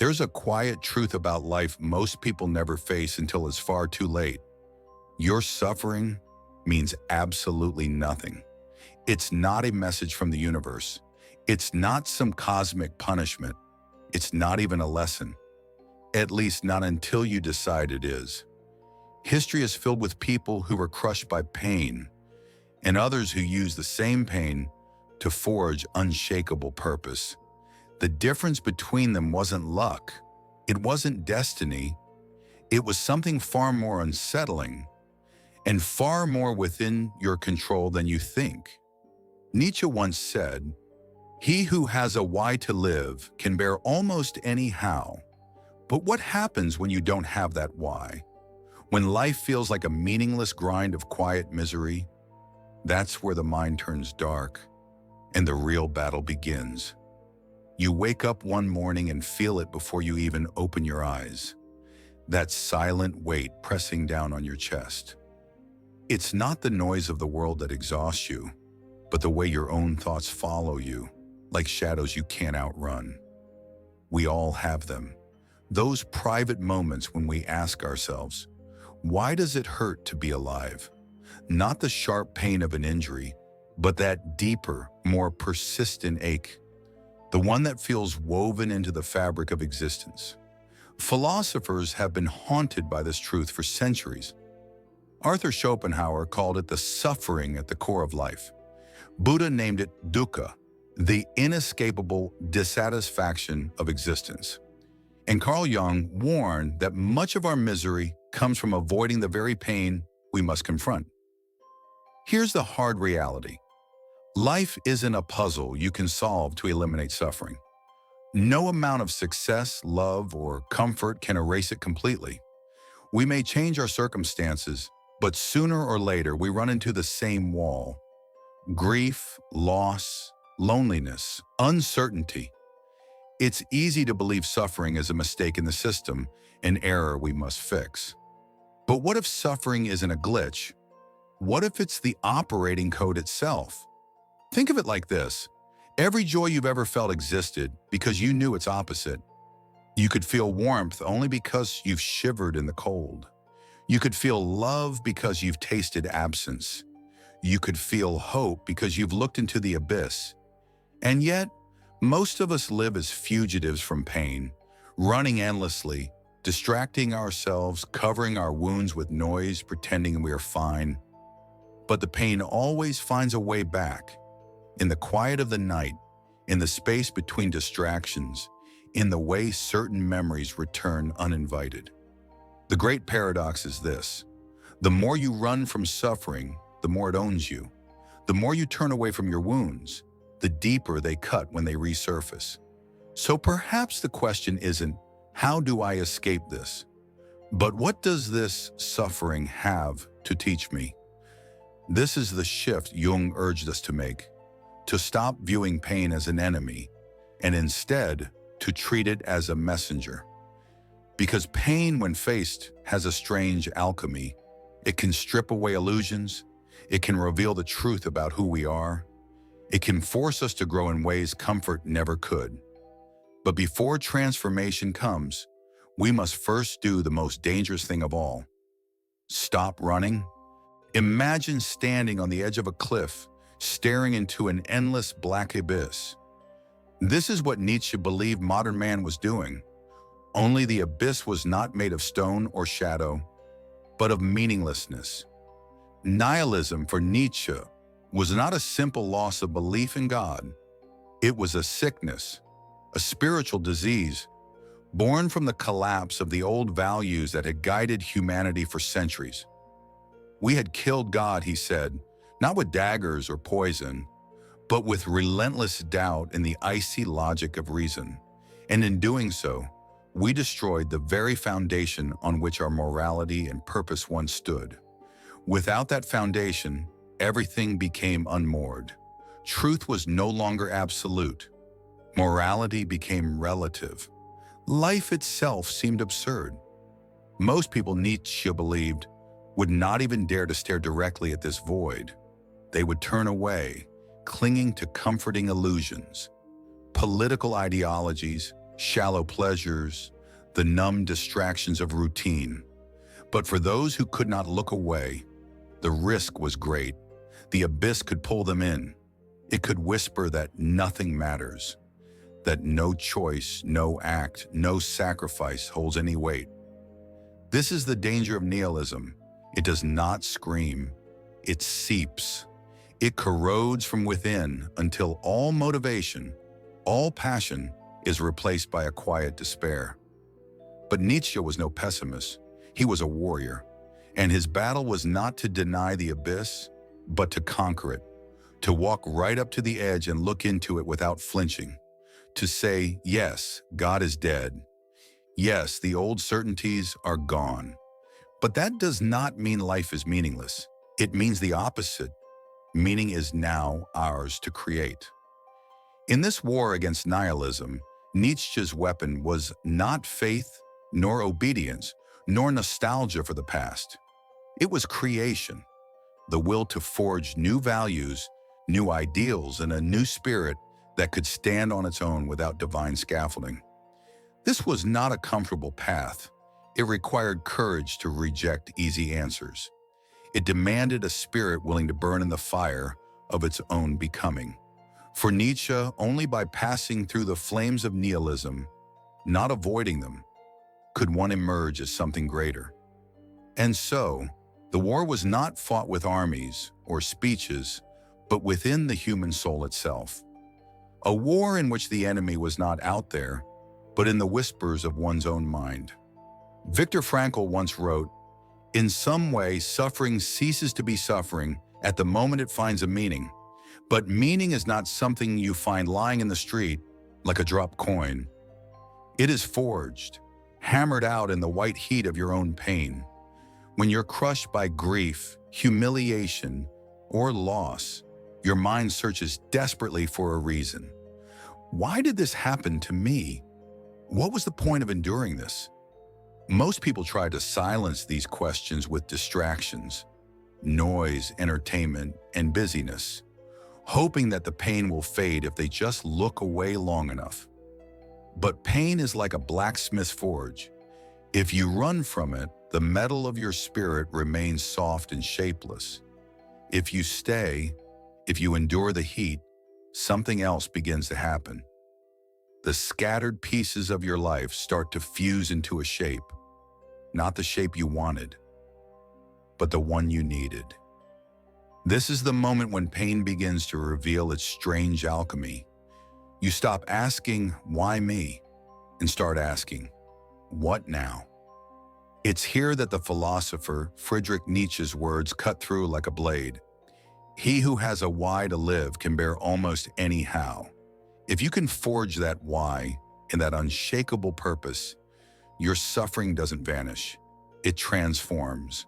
There's a quiet truth about life most people never face until it's far too late. Your suffering means absolutely nothing. It's not a message from the universe. It's not some cosmic punishment. It's not even a lesson. At least not until you decide it is. History is filled with people who were crushed by pain, and others who used the same pain to forge unshakable purpose. The difference between them wasn't luck. It wasn't destiny. It was something far more unsettling and far more within your control than you think. Nietzsche once said, "He who has a why to live can bear almost any how." But what happens when you don't have that why? When life feels like a meaningless grind of quiet misery? That's where the mind turns dark and the real battle begins. You wake up one morning and feel it before you even open your eyes. That silent weight pressing down on your chest. It's not the noise of the world that exhausts you, but the way your own thoughts follow you, like shadows you can't outrun. We all have them. Those private moments when we ask ourselves, why does it hurt to be alive? Not the sharp pain of an injury, but that deeper, more persistent ache. The one that feels woven into the fabric of existence. Philosophers have been haunted by this truth for centuries. Arthur Schopenhauer called it the suffering at the core of life. Buddha named it dukkha, the inescapable dissatisfaction of existence. And Carl Jung warned that much of our misery comes from avoiding the very pain we must confront. Here's the hard reality. Life isn't a puzzle you can solve to eliminate suffering. No amount of success, love, or comfort can erase it completely. We may change our circumstances, but sooner or later we run into the same wall. Grief, loss, loneliness, uncertainty. It's easy to believe suffering is a mistake in the system, an error we must fix. But what if suffering isn't a glitch? What if it's the operating code itself? Think of it like this. Every joy you've ever felt existed because you knew its opposite. You could feel warmth only because you've shivered in the cold. You could feel love because you've tasted absence. You could feel hope because you've looked into the abyss. And yet, most of us live as fugitives from pain, running endlessly, distracting ourselves, covering our wounds with noise, pretending we are fine. But the pain always finds a way back. In the quiet of the night, in the space between distractions, in the way certain memories return uninvited. The great paradox is this. The more you run from suffering, the more it owns you. The more you turn away from your wounds, the deeper they cut when they resurface. So perhaps the question isn't, how do I escape this? But what does this suffering have to teach me? This is the shift Jung urged us to make. To stop viewing pain as an enemy, and instead to treat it as a messenger. Because pain, when faced, has a strange alchemy. It can strip away illusions. It can reveal the truth about who we are. It can force us to grow in ways comfort never could. But before transformation comes, we must first do the most dangerous thing of all. Stop running. Imagine standing on the edge of a cliff, staring into an endless black abyss. This is what Nietzsche believed modern man was doing. Only the abyss was not made of stone or shadow, but of meaninglessness. Nihilism for Nietzsche was not a simple loss of belief in God. It was a sickness, a spiritual disease, born from the collapse of the old values that had guided humanity for centuries. We had killed God, he said, not with daggers or poison, but with relentless doubt in the icy logic of reason. And in doing so, we destroyed the very foundation on which our morality and purpose once stood. Without that foundation, everything became unmoored. Truth was no longer absolute. Morality became relative. Life itself seemed absurd. Most people, Nietzsche believed, would not even dare to stare directly at this void. They would turn away, clinging to comforting illusions, political ideologies, shallow pleasures, the numb distractions of routine. But for those who could not look away, the risk was great. The abyss could pull them in. It could whisper that nothing matters, that no choice, no act, no sacrifice holds any weight. This is the danger of nihilism. It does not scream. It seeps. It corrodes from within until all motivation, all passion is replaced by a quiet despair. But Nietzsche was no pessimist. He was a warrior, and his battle was not to deny the abyss, but to conquer it, to walk right up to the edge and look into it without flinching, to say, yes, God is dead. Yes, the old certainties are gone. But that does not mean life is meaningless. It means the opposite. Meaning is now ours to create. In this war against nihilism, Nietzsche's weapon was not faith, nor obedience, nor nostalgia for the past. It was creation, the will to forge new values, new ideals, and a new spirit that could stand on its own without divine scaffolding. This was not a comfortable path. It required courage to reject easy answers. It demanded a spirit willing to burn in the fire of its own becoming. For Nietzsche, only by passing through the flames of nihilism, not avoiding them, could one emerge as something greater. And so, the war was not fought with armies or speeches, but within the human soul itself. A war in which the enemy was not out there, but in the whispers of one's own mind. Viktor Frankl once wrote, "In some way, suffering ceases to be suffering at the moment it finds a meaning. But meaning is not something you find lying in the street like a dropped coin. It is forged, hammered out in the white heat of your own pain. When you're crushed by grief, humiliation, or loss, your mind searches desperately for a reason. Why did this happen to me? What was the point of enduring this?" Most people try to silence these questions with distractions, noise, entertainment, and busyness, hoping that the pain will fade if they just look away long enough. But pain is like a blacksmith's forge. If you run from it, the metal of your spirit remains soft and shapeless. If you stay, if you endure the heat, something else begins to happen. The scattered pieces of your life start to fuse into a shape, not the shape you wanted, but the one you needed. This is the moment when pain begins to reveal its strange alchemy. You stop asking, "Why me?" and start asking, "What now?" It's here that the philosopher Friedrich Nietzsche's words cut through like a blade. He who has a why to live can bear almost any how. If you can forge that why and that unshakable purpose, your suffering doesn't vanish. It transforms.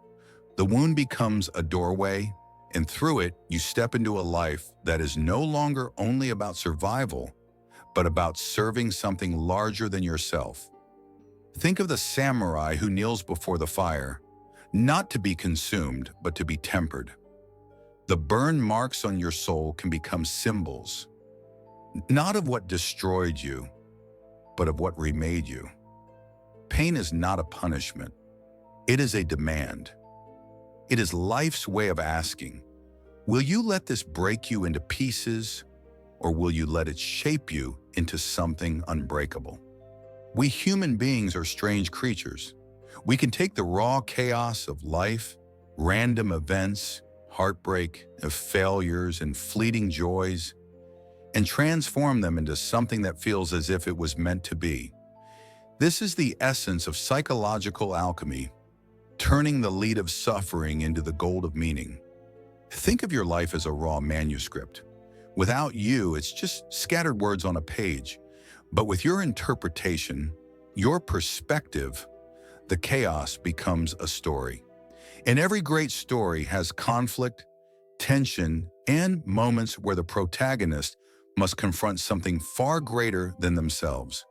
The wound becomes a doorway, and through it, you step into a life that is no longer only about survival, but about serving something larger than yourself. Think of the samurai who kneels before the fire, not to be consumed, but to be tempered. The burn marks on your soul can become symbols, not of what destroyed you, but of what remade you. Pain is not a punishment. It is a demand. It is life's way of asking, will you let this break you into pieces, or will you let it shape you into something unbreakable? We human beings are strange creatures. We can take the raw chaos of life, random events, heartbreak, of failures, and fleeting joys, and transform them into something that feels as if it was meant to be. This is the essence of psychological alchemy, turning the lead of suffering into the gold of meaning. Think of your life as a raw manuscript. Without you, it's just scattered words on a page. But with your interpretation, your perspective, the chaos becomes a story. And every great story has conflict, tension, and moments where the protagonist must confront something far greater than themselves.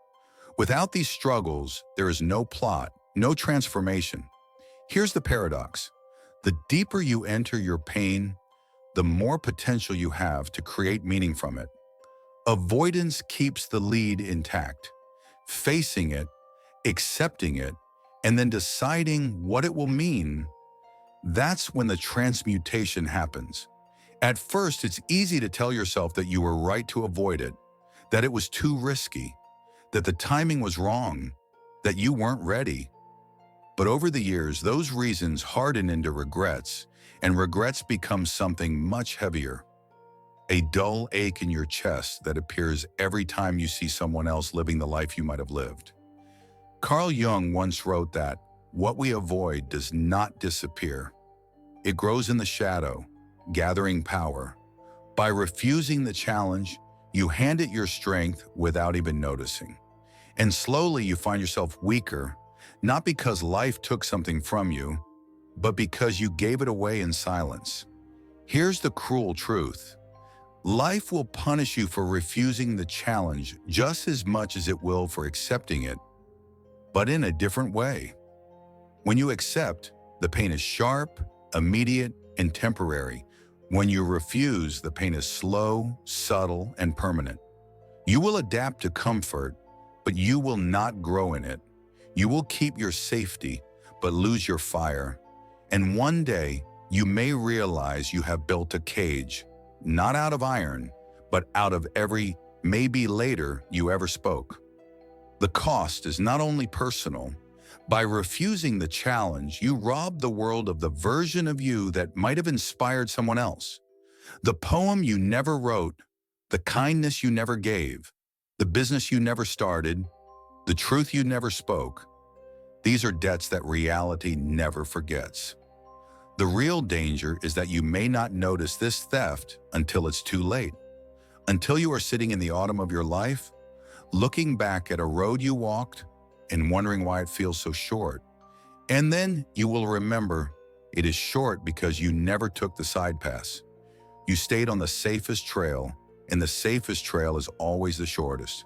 Without these struggles, there is no plot, no transformation. Here's the paradox. The deeper you enter your pain, the more potential you have to create meaning from it. Avoidance keeps the lead intact. facing it, accepting it, and then deciding what it will mean. That's when the transmutation happens. At first, it's easy to tell yourself that you were right to avoid it, that it was too risky, that the timing was wrong, that you weren't ready. But over the years, those reasons harden into regrets, and regrets become something much heavier. A dull ache in your chest that appears every time you see someone else living the life you might have lived. Carl Jung once wrote that, "What we avoid does not disappear. It grows in the shadow, gathering power. By refusing the challenge, you hand it your strength without even noticing. And slowly you find yourself weaker, not because life took something from you, but because you gave it away in silence." Here's the cruel truth. Life will punish you for refusing the challenge just as much as it will for accepting it, but in a different way. When you accept, the pain is sharp, immediate, and temporary. When you refuse, the pain is slow, subtle, and permanent. You will adapt to comfort, but you will not grow in it. You will keep your safety, but lose your fire. And one day, you may realize you have built a cage, not out of iron, but out of every maybe later you ever spoke. The cost is not only personal. By refusing the challenge, you rob the world of the version of you that might have inspired someone else. The poem you never wrote, the kindness you never gave, the business you never started, the truth you never spoke. These are debts that reality never forgets. The real danger is that you may not notice this theft until it's too late. Until you are sitting in the autumn of your life, looking back at a road you walked and wondering why it feels so short. And then you will remember it is short because you never took the side pass. You stayed on the safest trail, and the safest trail is always the shortest.